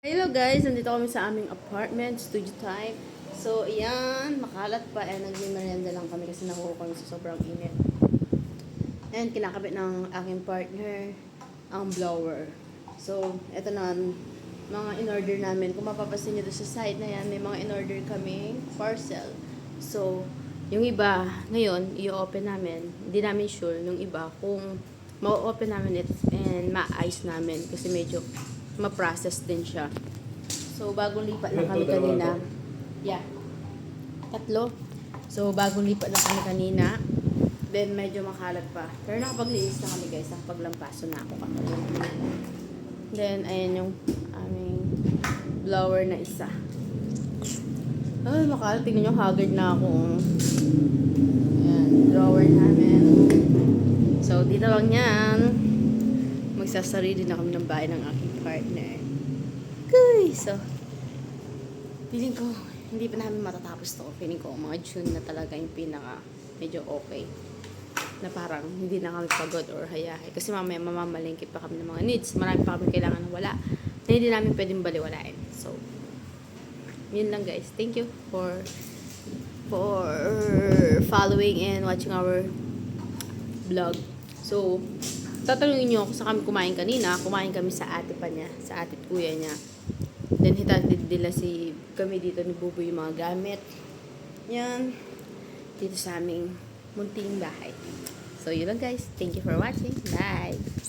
Hello guys, nandito kami sa aming apartment, studio time. So, ayan, makalat pa. Nagme-merienda lang kami kasi nakuha kami sa sobrang init. And kinakabit ng aking partner ang blower. So, eto na mga in-order namin. Kung mapapasin nyo doon sa site na yan, may mga in-order kami parcel. So, yung iba, ngayon, i-open namin. Hindi namin sure yung iba kung ma-open namin it and ma-ice namin kasi medyo ma-process din siya. So, bagong lipat lang kami kanina. Yeah. 3. So, bagong lipat lang kami kanina. Then, medyo makalat pa. Pero nakapaglinis na kami guys. Nakapaglampaso na ako kanina. Then, ayan yung aming blower na isa. Ay, makalat. Tingnan nyo, haggard na ako. Ayan, drawer namin. So, dito lang yan. Magsasarili na kami ng bahay ng aking partner. Okay, so, feeling ko, hindi pa namin matatapos to. Feeling ko, mga June na talaga yung pinaka medyo okay. Na parang hindi na kami pagod or hayahay. Kasi mamaya mamamalingkit pa kami ng mga needs. Marami pa kami kailangan na wala. Na hindi namin pwedeng baliwalain. So, yun lang guys. Thank you for following and watching our vlog. So, tatanungin nyo kung saan kami kumain kanina. Kumain kami sa ate pa niya, sa ate at kuya niya. Then, hitatid nila kami dito ni Bubo yung mga gamit. Yan. Dito sa aming munting bahay. So, yun lang guys. Thank you for watching. Bye!